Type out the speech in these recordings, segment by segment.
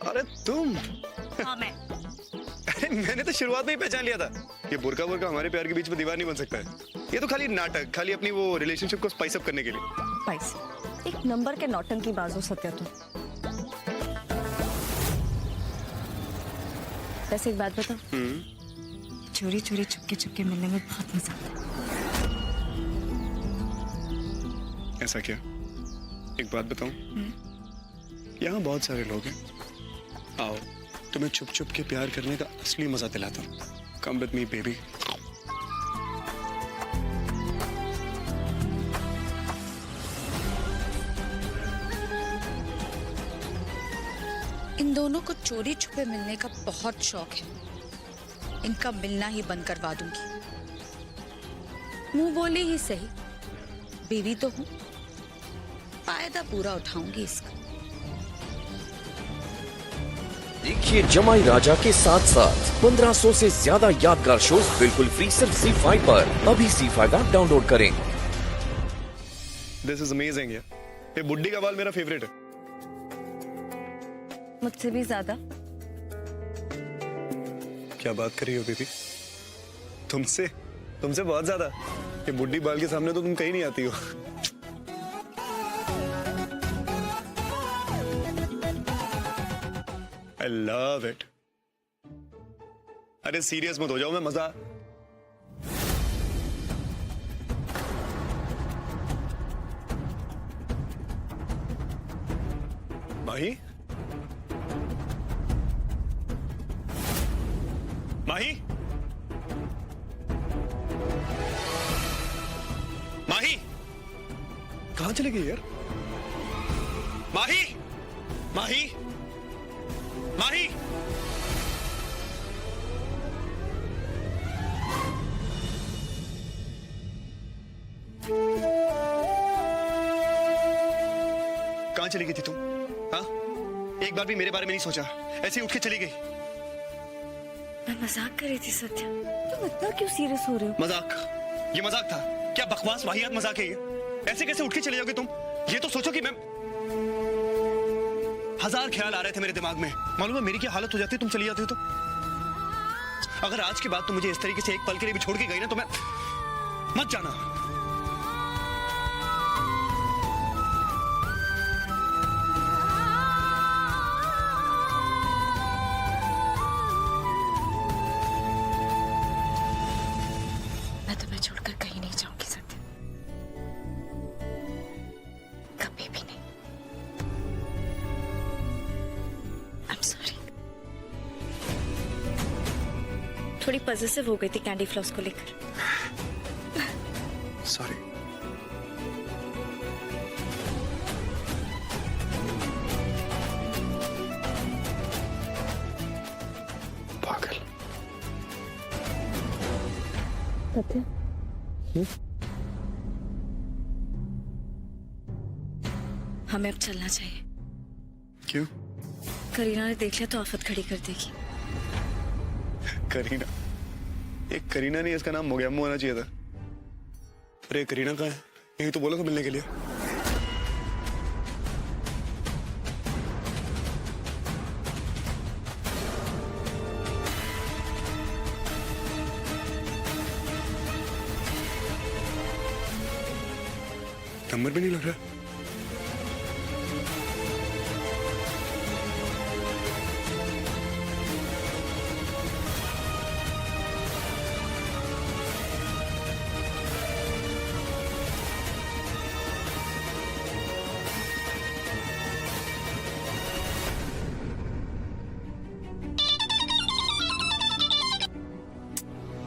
अरे तुम? हाँ मैं। अरे मैंने तो शुरुआत में ही पहचान लिया था। ये बुरका बुरका हमारे प्यार के बीच में दीवार नहीं बन सकता है। ये तो खाली नाटक, खाली अपनी वो रिलेशनशिप को स्पाइस अप करने के लिए। स्पाइस? एक नंबर के नौटंकी बाजो सत्या तुम। वैसे एक बात बताओ, चोरी चोरी चुपके चुपके मिलने में बहुत मजा आता है। ऐसा क्या? एक बात बताऊं? यहाँ बहुत सारे लोग हैं। आओ तुम्हें छुप छुप के प्यार करने का असली मजा दिलाता हूँ। Come with me baby. इन दोनों को चोरी छुपे मिलने का बहुत शौक है। इनका मिलना ही बंद करवा दूंगी। मुंह बोले ही सही, बीवी तो हूं, फायदा पूरा उठाऊंगी इसका। देखिए जमाई राजा के साथ साथ 1500 से ज्यादा यादगार शोज बिल्कुल फ्री सिर्फ ZEE5 पर। अभी ZEE5 ऐप डाउनलोड करें। दिस इज अमेजिंग यार। ये बुड्ढी का बाल मेरा फेवरेट है। मुझसे भी ज्यादा। क्या बात कर रही हो बेबी? तुमसे तुमसे बहुत ज्यादा। ये बुड्ढी बाल के सामने तो तुम कहीं नहीं आती हो। I love it. अरे सीरियस मत हो जाओ, मैं मजा। माही? माही? माही? कहां चली गई यार? माही? माही? माही? कहां चली गई थी तुम? हाँ? एक बार भी मेरे बारे में नहीं सोचा, ऐसे ही उठ के चली गई। मैं मजाक कर रही थी सत्या। तुम इतना क्यों सीरियस हो रहे हो? मजाक? ये मजाक था क्या? बकवास वाहियात मजाक है ये। ऐसे कैसे उठ के चले जाओगे तुम? ये तो सोचो कि मैं हजार ख्याल आ रहे थे मेरे दिमाग में। मालूम है मेरी क्या हालत हो जाती तुम चली जाती हो तो। अगर आज के बाद तुम मुझे इस तरीके से एक पल के लिए भी छोड़ के गई ना तो मैं मत जाना। मैं तुम्हें छोड़कर कहीं नहीं जाऊंगी सत्या, कभी भी नहीं। I'm sorry. थोड़ी पॉजिटिव हो गई थी कैंडी फ्लॉस को लेकर। सॉरी। पागल। सत्या, हमें अब चलना चाहिए। क्यों? करीना ने देख लिया तो आफत खड़ी कर देगी। करीना? एक करीना नहीं, इसका नाम मोगैम्बो होना चाहिए था। अरे करीना कहाँ है? यही तो बोला था मिलने के लिए। नंबर भी नहीं लग रहा।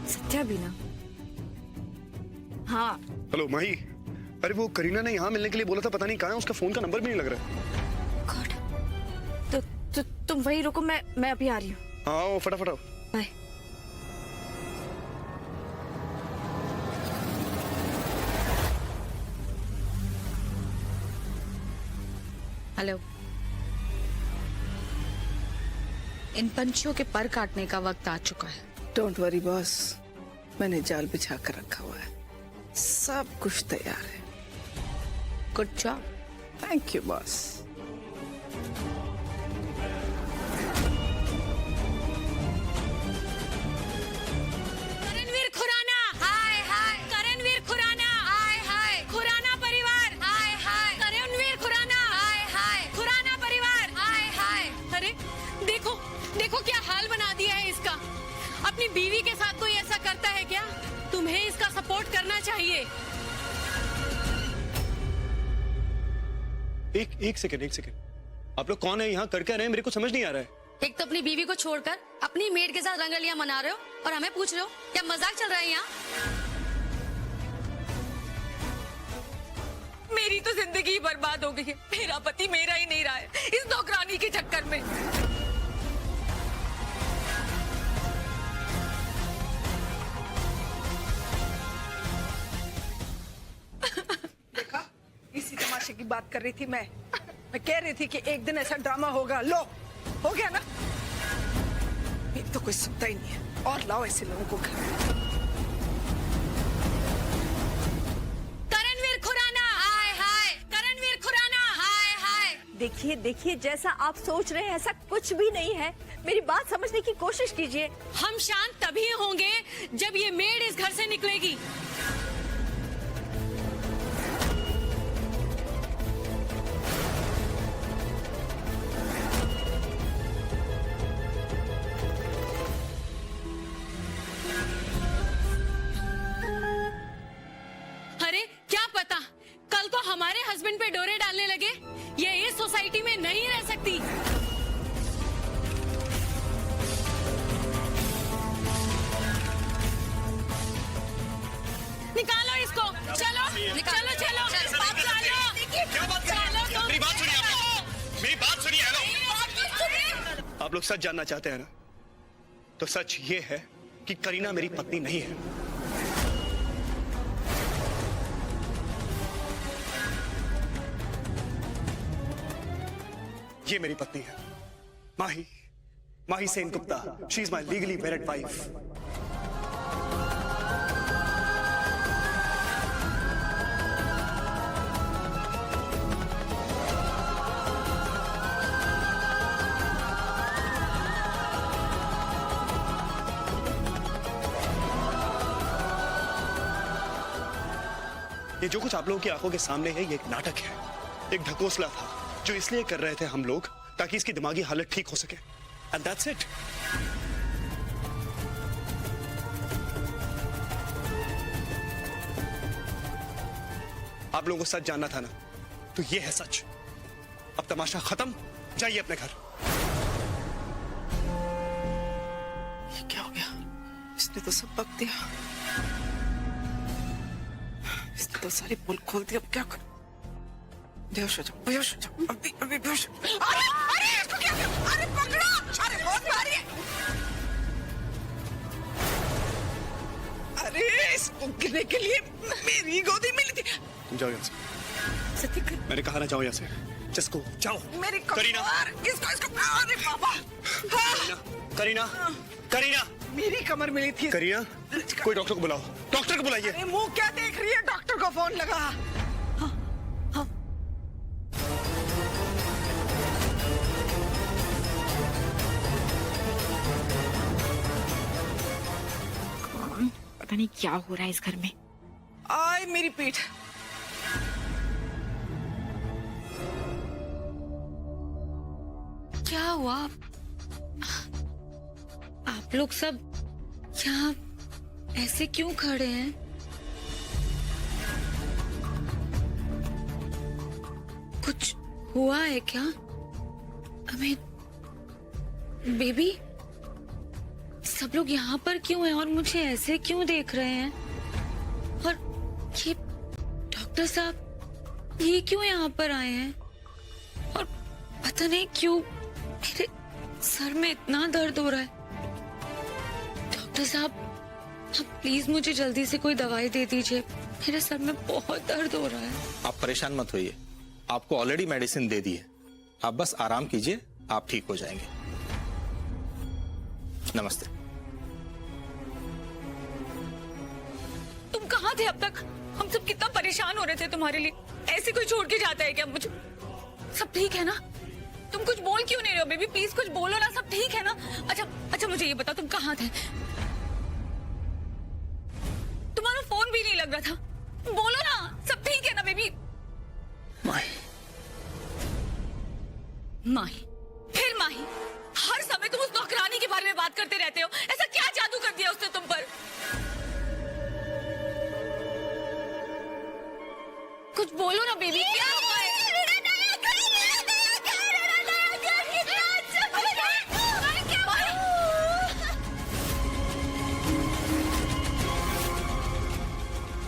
सत्या भी ना। हाँ हेलो माही। अरे वो करीना ने यहाँ मिलने के लिए बोला था, पता नहीं कहाँ है, उसका फोन का नंबर भी नहीं लग रहा है। गॉड। तो तुम वहीं रुको, मैं अभी आ रही हूँ। हाँ फटाफट आओ। बाय। हेलो। इन पंछियों के पर काटने का वक्त आ चुका है। डोंट वरी बॉस, मैंने जाल बिछा कर रखा हुआ है, सब कुछ तैयार है। Good job. Thank you boss. देखो क्या हाल बना दिया है इसका। अपनी बीवी के साथ कोई ऐसा करता है क्या? तुम्हें इसका सपोर्ट करना चाहिए। एक सेकंड, आप लोग कौन है, यहाँ कर क्या रहे हैं, मेरे को समझ नहीं आ रहा है। एक तो अपनी बीवी को छोड़कर अपनी मेड के साथ रंगलियां मना रहे हो और हमें पूछ रहे हो क्या मजाक चल रहा है यहाँ? मेरी तो जिंदगी बर्बाद हो गई है। मेरा पति मेरा ही नहीं रहा है इस नौकरानी के चक्कर में। देखा, इसी तमाशे की बात कर रही थी मैं कह रही थी कि एक दिन ऐसा ड्रामा होगा। लो, हो गया ना। मेरी तो कोई सुनता ही नहीं है। और लाओ ऐसे लोगों को घर। करणवीर खुराना, हाय हाय। करणवीर खुराना, हाय हाय। देखिए देखिए, जैसा आप सोच रहे हैं ऐसा कुछ भी नहीं है। मेरी बात समझने की कोशिश कीजिए। हम शांत तभी होंगे जब ये मेड इस घर से निकलेगी। अरे क्या पता कल को हमारे हस्बैंड पे डोरे डालने लगे। ये इस सोसाइटी में नहीं रह सकती। निकालो इसको। चलो चलो चलो चलो। मेरी बात सुनिए, मेरी बात सुनिए। हेलो, आप लोग सच जानना चाहते हैं ना, तो सच ये है कि करीना मेरी पत्नी नहीं है। ये मेरी पत्नी है, Mahi Sen Gupta. She is my legally married wife. ये जो कुछ आप लोगों की आंखों के सामने है, ये एक नाटक है, एक ढकोसला था जो इसलिए कर रहे थे हम लोग ताकि इसकी दिमागी हालत ठीक हो सके। And that's it. आप लोगों को सच जानना था ना, तो ये है सच। अब तमाशा खत्म, जाइए अपने घर। ये क्या हो गया? इसने तो सब बक दिया। इसने तो सारी पोल खोल दी। अब क्या कर? बेहोश हो जाओ, बेहोश हो जाओ। अभी बेहोश। अरे अरे इसको क्या किया? अरे पकड़ो। अरे बहुत भारी है। अरे इसको गिरने के लिए मेरी गोदी मिली थी। तुम जाओ यहाँ से। सत्य, मैंने कहा ना, जाओ यहाँ से। जिसको जाओ। मेरी करीना, इसको अरे बाबा। करीना, करीना, मेरी कमर मिली थी। करीना, कोई डॉक्टर को बुलाओ, डॉक्टर को बुलाइए। अरे मुंह क्या देख रही है? डॉक्टर को फोन लगा। पता नहीं क्या हो रहा है इस घर में। आय मेरी पीठ। क्या हुआ? आप लोग सब यहाँ ऐसे क्यों खड़े हैं? कुछ हुआ है क्या? हमें बेबी, सब लोग यहाँ पर क्यों हैं और मुझे ऐसे क्यों देख रहे हैं? और ये डॉक्टर साहब ये क्यों यहाँ पर आए हैं? और पता नहीं क्यों मेरे सर में इतना दर्द हो रहा है। डॉक्टर साहब, आप प्लीज मुझे जल्दी से कोई दवाई दे दीजिए, मेरे सर में बहुत दर्द हो रहा है। आप परेशान मत होइए, आपको ऑलरेडी मेडिसिन दे दी है। आप बस आराम कीजिए, आप ठीक हो जाएंगे। नमस्ते। तुम कहाँ थे अब तक? हम सब कितना परेशान हो रहे थे तुम्हारे लिए। ऐसे कोई छोड़ के जाता है क्या मुझे? सब ठीक है ना? तुम कुछ बोल क्यों नहीं रहे हो बेबी? प्लीज कुछ बोलो ना। सब ठीक है ना? अच्छा मुझे ये बताओ, तुम कहाँ थे? तुम्हारा फोन भी नहीं लग रहा था। बोलो ना, सब ठीक है ना बेबी? माही, फिर माही, हर समय तुम उस बारे में बात करते रहते हो? ऐसा क्या जादू कर दिया उसने तुम पर? कुछ बोलो ना बेबी, क्या हुआ है?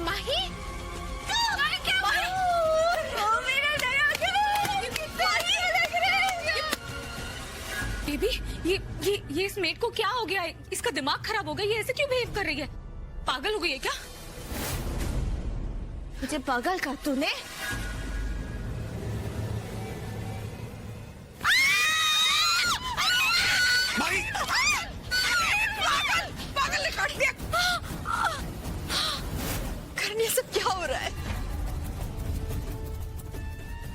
माही? बेबी, ये इस मेड को क्या हो गया है? इसका दिमाग खराब हो गया, ये ऐसे क्यों बिहेव कर रही है? पागल हो गई है क्या? मुझे पागल कहा तूने? पागल ने काट दिया। करने सब क्या हो रहा है?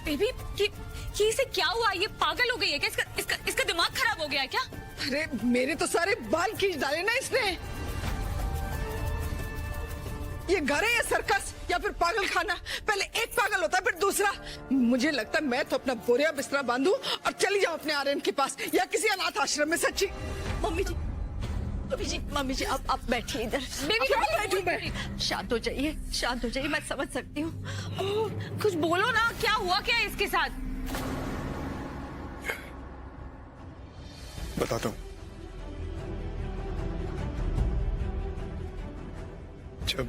बेबी, ये इसे क्या हुआ? ये पागल हो गई है क्या? इसका दिमाग खराब हो गया है क्या? अरे मेरे तो सारे बाल खींच डाले ना इसने। ये घर है या सर्कस या फिर पागल खाना? पहले एक पागल होता है फिर दूसरा। मुझे लगता है मैं तो अपना बोरिया बिस्तरा बांधूं और चली जाऊं अपने आर्यन के पास या किसी अनाथ आश्रम में। सच्ची मम्मी जी आप बैठिए इधर। बेबी, क्या बैठूं मैं? शांत हो जाइए, मैं समझ सकती हूँ। कुछ बोलो ना, क्या हुआ क्या है इसके साथ? बताता हूँ। जब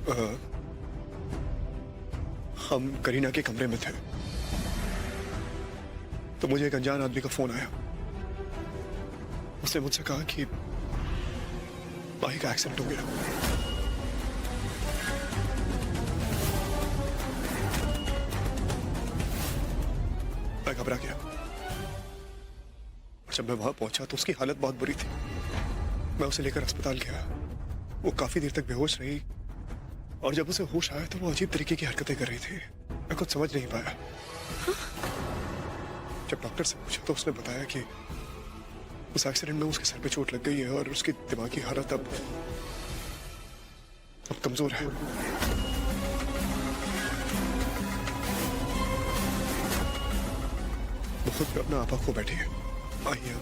हम करीना के कमरे में थे तो मुझे एक अनजान आदमी का फोन आया। उसने मुझसे कहा कि भाई का एक्सीडेंट हो गया। मैं घबरा गया और जब मैं वहां पहुंचा तो उसकी हालत बहुत बुरी थी। मैं उसे लेकर अस्पताल गया। वो काफी देर तक बेहोश रही और जब उसे होश आया तो वो अजीब तरीके की हरकतें कर रही थी। मैं कुछ समझ नहीं पाया। जब डॉक्टर से पूछा तो उसने बताया कि उस एक्सीडेंट में उसके सर पे चोट लग गई है और उसकी दिमागी हालत अब कमजोर है। वो खुद पे अपना आपा खो बैठी है। माही है,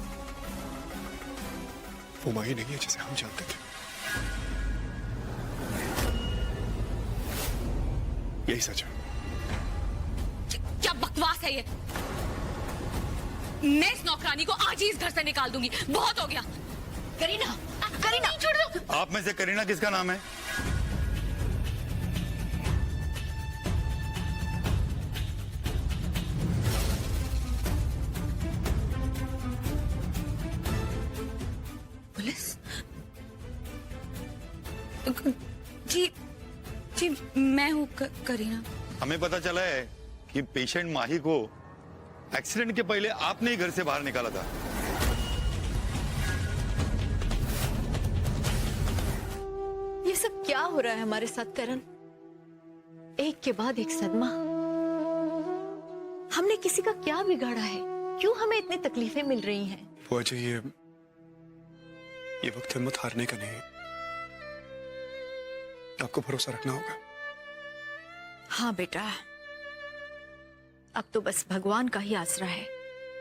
वो माही नहीं है जिसे हम जानते थे। यही सच है। क्या बकवास है ये? मैं इस नौकरानी को आज ही इस घर से निकाल दूंगी। बहुत हो गया। करीना, छोड़ दो। आप में से करीना किसका नाम है? पुलिस? जी मैं हूँ करीना। हमें पता चला है कि पेशेंट माही को एक्सीडेंट के पहले आपने ही घर से बाहर निकाला था। ये सब क्या हो रहा है हमारे साथ करण? एक के बाद एक सदमा। हमने किसी का क्या बिगाड़ा है? क्यों हमें इतनी तकलीफें मिल रही हैं? वो अजय, ये वक्त हिम्मत हारने का नहीं। आपको भरोसा रखना होगा। हाँ बेटा, अब तो बस भगवान का ही आसरा है।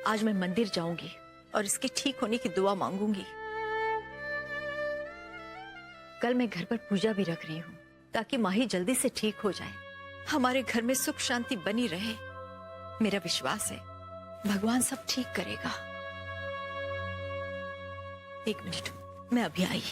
आज मैं मंदिर जाऊंगी और इसके ठीक होने की दुआ मांगूंगी। कल मैं घर पर पूजा भी रख रही हूँ ताकि माही जल्दी से ठीक हो जाए, हमारे घर में सुख शांति बनी रहे। मेरा विश्वास है भगवान सब ठीक करेगा। एक मिनट, मैं अभी आई।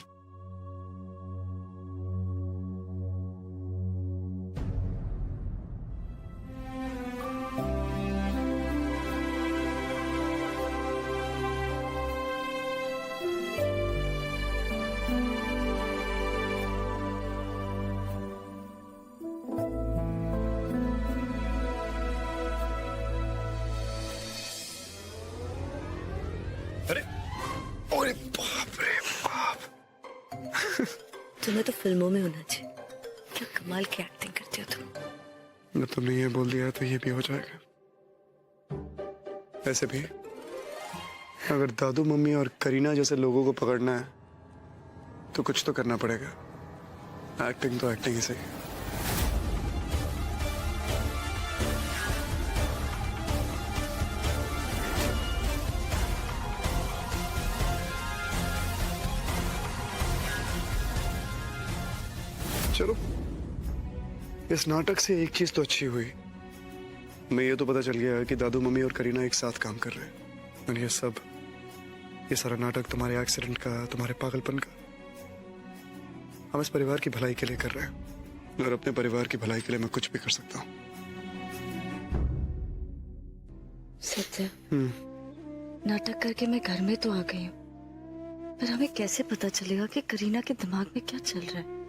अरे बाप रे बाप। तुम्हें तो फिल्मों में होना चाहिए। क्या कमाल की एक्टिंग करती हो तुम। जब तुमने ये बोल दिया तो ये भी हो जाएगा। वैसे भी अगर दादू मम्मी और करीना जैसे लोगों को पकड़ना है तो कुछ तो करना पड़ेगा। एक्टिंग तो एक्टिंग ही सही। चलो, इस नाटक से एक चीज तो अच्छी हुई। मैं ये तो पता चल गया कि दादू मम्मी और करीना एक साथ काम कर रहे हैं। और ये सारा नाटक तुम्हारे एक्सीडेंट का, तुम्हारे पागलपन का, हम इस परिवार की भलाई के लिए कर रहे हैं। और अपने परिवार की भलाई के लिए मैं कुछ भी कर सकता हूँ। सत्य, नाटक करके मैं घर में तो आ गई हूँ, पर हमें कैसे पता चलेगा कि करीना के दिमाग में क्या चल रहा है?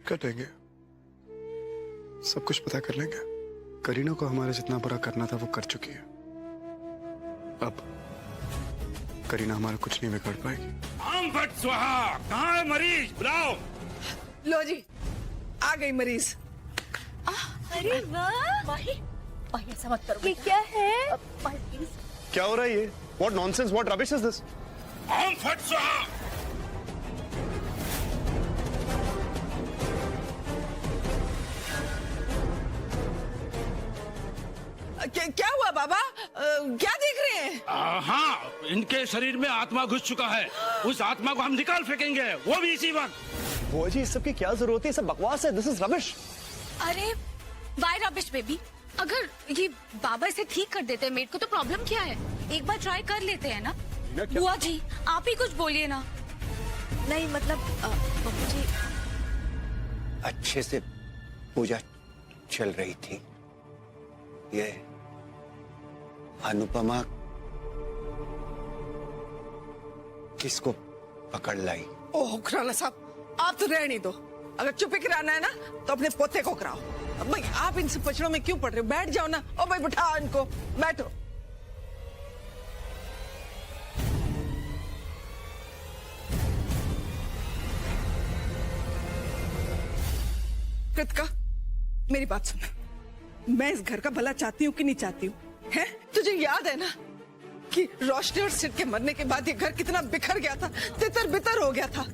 कर लेंगे, सब कुछ पता कर लेंगे। करीना को हमारे जितना बुरा करना था वो कर चुकी है। अब करीना हमारा कुछ नहीं बिगाड़ पाएगी। आम भट्ट स्वाहा, कहाँ है मरीज? बुलाओ। लो जी, आ गई मरीज। अरे वाह माही, ऐसा मत करो। ये क्या है? क्या हो रहा है ये? What nonsense, what rubbish is this? आम भट्ट स्वाहा। क्या हुआ बाबा? क्या देख रहे हैं? हाँ, इनके शरीर में आत्मा घुस चुका है। उस आत्मा को हम निकाल फेंकेंगे, वो भी इसी वक्त। बुआ जी, इस सब की क्या जरूरत है? सब बकवास है। This is rubbish. अरे वाई रबिश बेबी, अगर ये बाबा इसे ठीक कर देते हैं मेड को तो प्रॉब्लम क्या है? एक बार ट्राई कर लेते हैं ना। बुआ जी आप ही कुछ बोलिए ना। नहीं मतलब बहू जी, अच्छे से पूजा चल रही थी। ये अनुपमा किसको पकड़ लाई? ओह खुराना साहब, आप तो रहने दो। अगर चुप कराना है ना तो अपने पोते को कराओ। अब भाई आप इनसे पचड़ों में क्यों पड़ रहे हो? बैठ जाओ ना। ओ भाई बिठा इनको, बैठो। कृतिका, मेरी बात सुन। मैं इस घर का भला चाहती हूँ कि नहीं चाहती हूँ? है तुझे याद है ना कि रोशनी और सिड के मरने के बाद ये घर कितना बिखर गया था, तितर बितर हो गया था।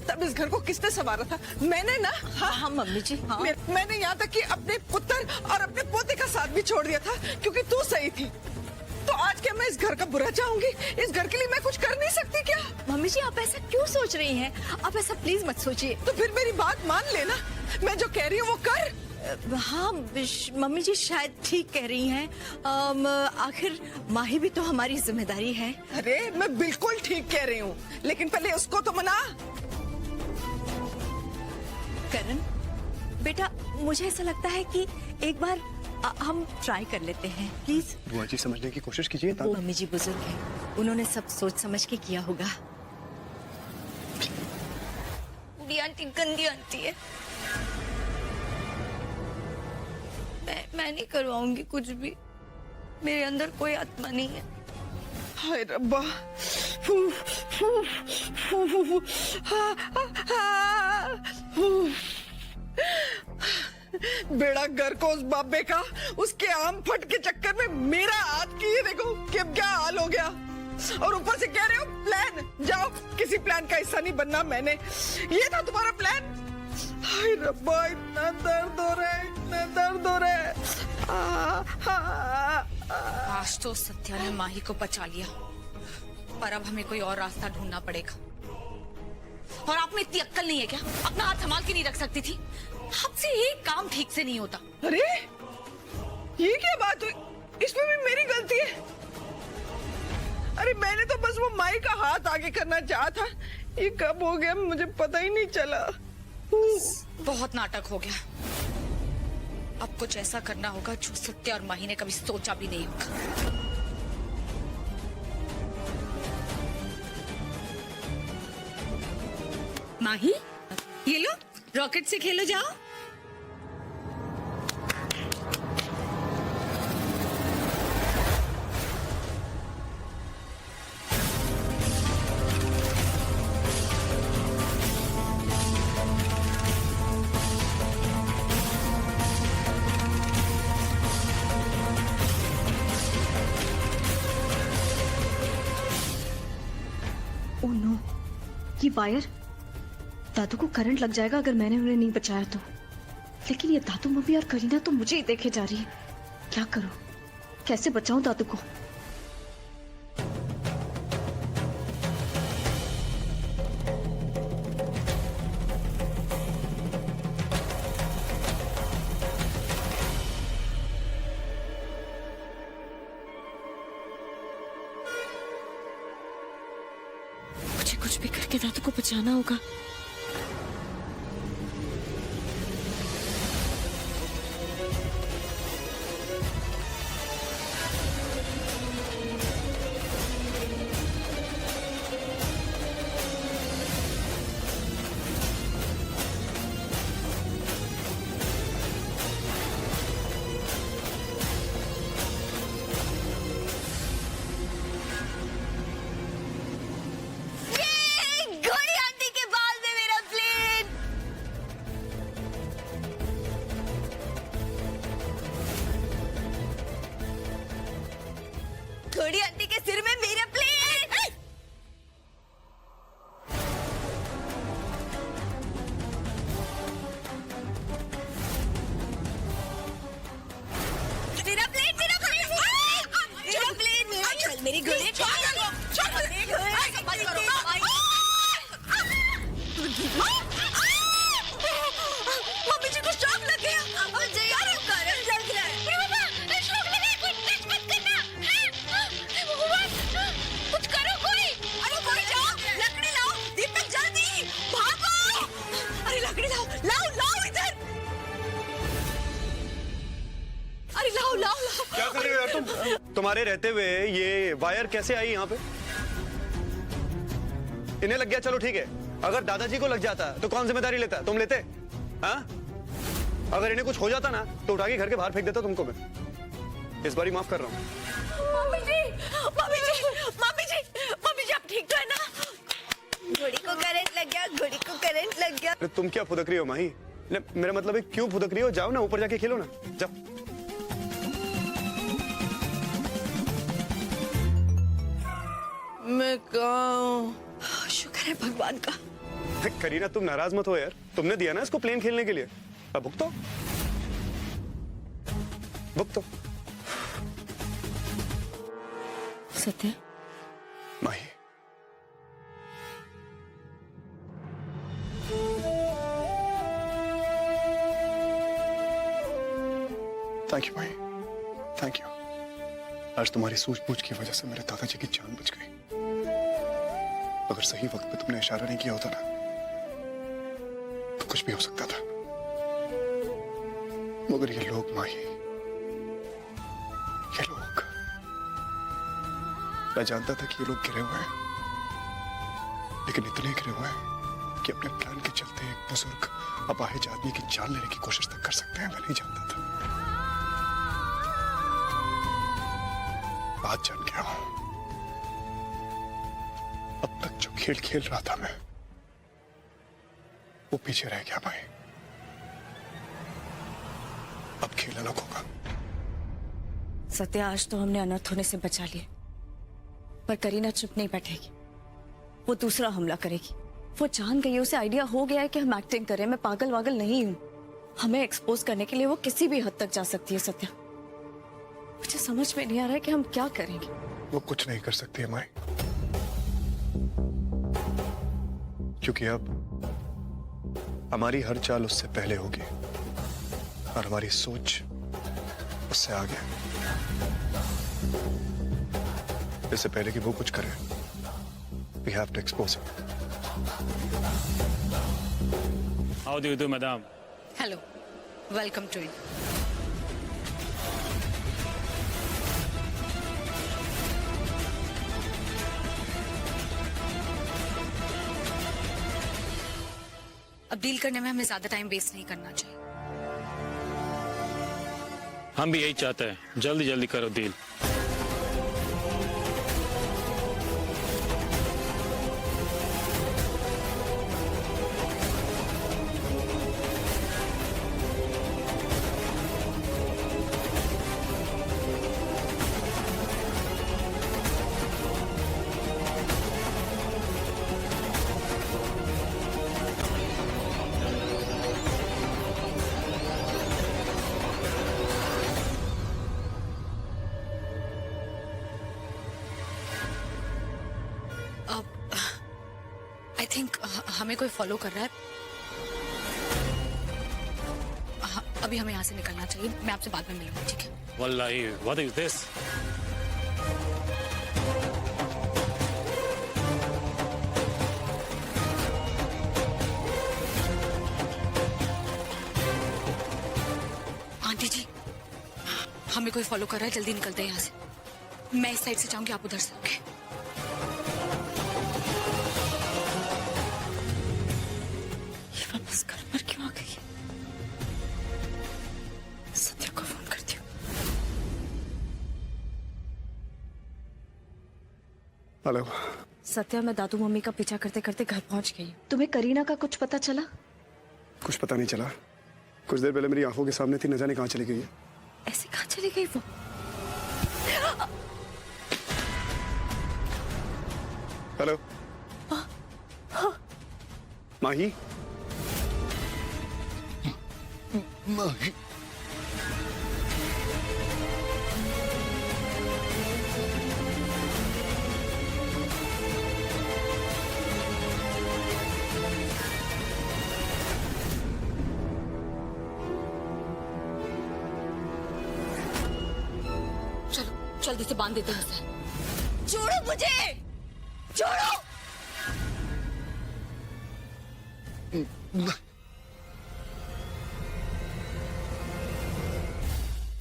तब इस घर को किसने संवारा था? मैंने ना। हाँ मम्मी जी, हाँ। मैंने यहाँ तक कि अपने पुत्र और अपने पोते का साथ भी छोड़ दिया था क्योंकि तू सही थी। तो आज क्या मैं इस घर का बुरा चाहूंगी? इस घर के लिए मैं कुछ कर नहीं सकती क्या? मम्मी जी आप ऐसा क्यों सोच रही हैं? आप ऐसा प्लीज मत सोचिए। तो फिर मेरी बात मान लेना। मैं जो कह रही हूँ वो कर। हाँ मम्मी जी शायद ठीक कह रही हैं। आखिर माही भी तो हमारी जिम्मेदारी है। अरे मैं बिल्कुल ठीक कह रही हूँ, लेकिन पहले उसको तो मना। करण बेटा, मुझे ऐसा लगता है कि एक बार हम ट्राई कर लेते हैं प्लीज। बुआ जी समझने की कोशिश कीजिए। वो मम्मी जी बुजुर्ग हैं, उन्होंने सब सोच समझ के किया होगा। बूढ़ी आंटी गंदी आंटी है। मैं नहीं करवाऊंगी कुछ भी। मेरे अंदर कोई आत्मा नहीं है। हाय रब्बा। बेड़ा घर को उस बाबे का, उसके आम फट के चक्कर में मेरा हाथ की देखो कि अब क्या हाल हो गया। और ऊपर से कह रहे हो प्लान। जाओ, किसी प्लान का हिस्सा नहीं बनना मैंने। ये था तुम्हारा प्लान? हाय रब्बा, इतना दर्द हो रहा है, इतना दर्द हो रहा है। आज तो सत्या ने माही को बचा लिया, पर अब हमें कोई और रास्ता ढूंढना पड़ेगा। और आप में इतनी अक्ल नहीं है क्या? अपना हाथ संभाल के नहीं रख सकती थी? आपसे एक काम ठीक से नहीं होता। अरे ये क्या बात हुई? इसमें भी मेरी गलती है? अरे मैंने तो बस वो माई का हाथ आगे करना चाहा था। ये कब हो गया मुझे पता ही नहीं चला। बहुत नाटक हो गया। अब कुछ ऐसा करना होगा जो सत्या और माही ने कभी सोचा भी नहीं होगा। माही, ये लो, रॉकेट से खेलो जाओ। ओह नो, ये वायर दादू को करंट लग जाएगा अगर मैंने उन्हें नहीं बचाया तो। लेकिन ये दादू मम्मी और करीना तो मुझे ही देखे जा रही है। क्या करूं? कैसे बचाऊं दादू को? कुछ भी करके दादू को बचाना होगा। घोड़ी आंटी के बाल में मेरा प्लेन। घोड़ी आंटी के सिर में मेरा प्लेन। मेरा प्लेन, मेरा प्लेन, मेरा प्लेन, चल मेरी घोड़ी, मेरी घोड़ी। मम्मी जी को शॉक लग गया। मुझे यार करंट लग रहा है। शॉक लगा है, कुछ मत करना। कुछ करो कोई। अरे कोई जाओ, लकड़ी लाओ, दीपक जल्दी भागो। अरे लकड़ी लाओ, लाओ लाओ इधर। अरे लाओ लाओ लाओ। क्या कर रहे हो यार तुम? तुम्हारे रहते हुए ये वायर कैसे आई यहाँ पे? इन्हें लग गया, चलो ठीक है। अगर दादाजी को लग जाता तो कौन जिम्मेदारी लेता? तुम लेते? हाँ? अगर इन्हें कुछ हो जाता ना तो उठा के घर के बाहर फेंक देता तुमको मैं। इस बारी माफ कर रहा हूँ। मम्मी जी, मम्मी जी, मम्मी जी, मम्मी जी आप ठीक तो है ना? घोड़ी को करंट लग गया, घोड़ी को करंट लग गया। अरे तुम क्या फुदक रही हो माही? मेरा मतलब है क्यों फुदक रही हो? जाओ ना ऊपर जाके खेलो ना, जाओ। मैं कहाँ? शुक्र है भगवान का। करीना तुम नाराज मत हो यार, तुमने दिया ना इसको प्लेन खेलने के लिए, अब भुगतो भुगतो। Satya, Mahi thank you Mahi, thank you. आज तुम्हारी सूझबूझ की वजह से मेरे दादाजी की जान बच गई। अगर सही वक्त पे तुमने इशारा नहीं किया होता ना तो कुछ भी हो सकता था। मगर ये लोग माही, ये लोग, मैं जानता था कि ये लोग गिरे हुए हैं, लेकिन इतने गिरे हुए हैं कि अपने प्लान के चलते एक बुजुर्ग अपाहिज आदमी की जान लेने की कोशिश तक कर सकते हैं, मैं नहीं जानता था। बात जान गया हूं। अब तक जो खेल खेल रहा था मैं, वो पीछे रह गया भाई। अब खेल अलग होगा। सत्य, आज तो हमने अनर्थ होने से बचा लिए, पर करीना चुप नहीं बैठेगी। वो दूसरा हमला करेगी। वो जान गई, उसे आइडिया हो गया है कि हम एक्टिंग करें। मैं पागल वागल नहीं हूं। हमें एक्सपोज करने के लिए वो किसी भी हद तक जा सकती है। सत्या, मुझे समझ में नहीं आ रहा है कि हम क्या करेंगे। वो कुछ नहीं कर सकती है माई, क्योंकि अब हमारी हर चाल उससे पहले होगी और हमारी सोच उससे आगे। इससे पहले कि वो कुछ करे, we have to expose him. How do you do, madam? Hello, welcome to India. अब डील करने में हमें ज्यादा टाइम वेस्ट नहीं करना चाहिए। हम भी यही चाहते हैं, जल्दी जल्दी करो डील। आई थिंक हमें कोई फॉलो कर रहा है। अभी हमें यहाँ से निकलना चाहिए। मैं आपसे बाद में मिलूंगी, ठीक है? Wallahi, what is this? कोई फॉलो कर रहा है, जल्दी निकलते हैं यहाँ से। मैं इस साइड से जाऊंगी, आप उधर से। ओके। ये वापस घर पर क्यों आ गई? सत्या को फोन करती हूँ। हेलो। सत्या, मैं दादू मम्मी का पीछा करते करते घर पहुंच गई। तुम्हें करीना का कुछ पता चला? कुछ पता नहीं चला। कुछ देर पहले मेरी आंखों के सामने थी, न जाने कहाँ चली गई है। ऐसे कहाँ चली गई वो? हेलो। माही। माही चलो जल्दी से बांध देते हैं इसे। छोड़ो मुझे, छोड़ो।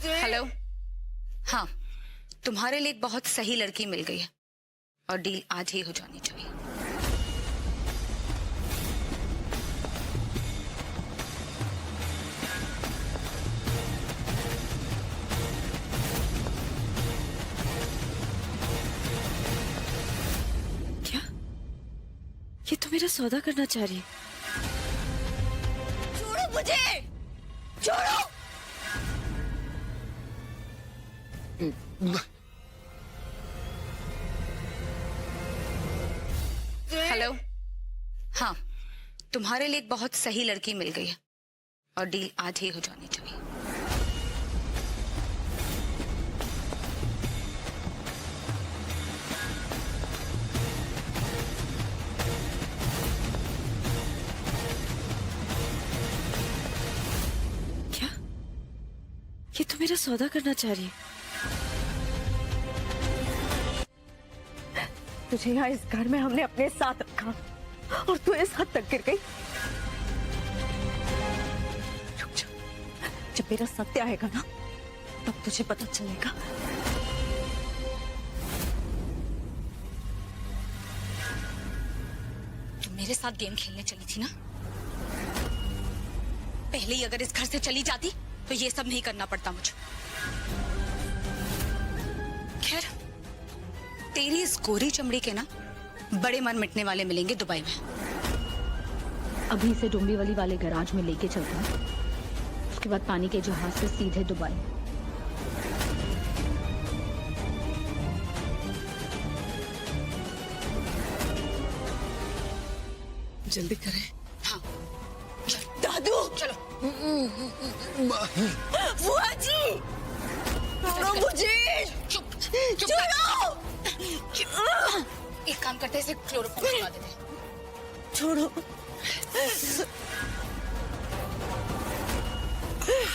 हेलो। हाँ, तुम्हारे लिए एक बहुत सही लड़की मिल गई है और डील आज ही हो जानी चाहिए। क्या? ये तो मेरा सौदा करना चाह रही है। छोड़ो मुझे, छोड़ो। हेलो। हाँ, तुम्हारे लिए एक बहुत सही लड़की मिल गई है और डील आज ही हो जानी चाहिए। क्या? ये तो मेरा सौदा करना चाह रही है। तुझे यहाँ इस घर में हमने अपने साथ रखा और तू इस हद तक गिर गई। रुक जा, जब मेरा सत्य आएगा ना तब तुझे पता चलेगा। तुम मेरे साथ गेम खेलने चली थी ना? पहले ही अगर इस घर से चली जाती तो ये सब नहीं करना पड़ता मुझे। खैर, तेरी इस गोरी चमड़ी के ना बड़े मन मिटने वाले मिलेंगे दुबई में। अभी से डोंबिवली वाले गैराज में लेके चलता हूँ, उसके बाद पानी के जहाज से सीधे दुबई। जल्दी करें। हाँ दादू, चलो। बुआ जी, छोड़ो मुझे। चुप चुप छोड़ो। एक काम करते हैं, इसे क्लोरोफॉर्म लगा देते हैं। छोड़ो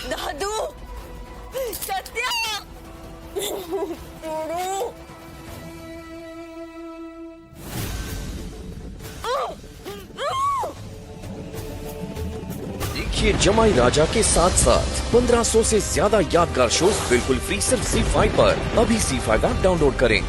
दादू, सत्या, छोड़ो। देखिए जमाई राजा के साथ साथ 1500 से ज्यादा यादगार शोज बिल्कुल फ्री सिर्फ ZEE5 पर। अभी ZEE5 ऐप डाउनलोड करें।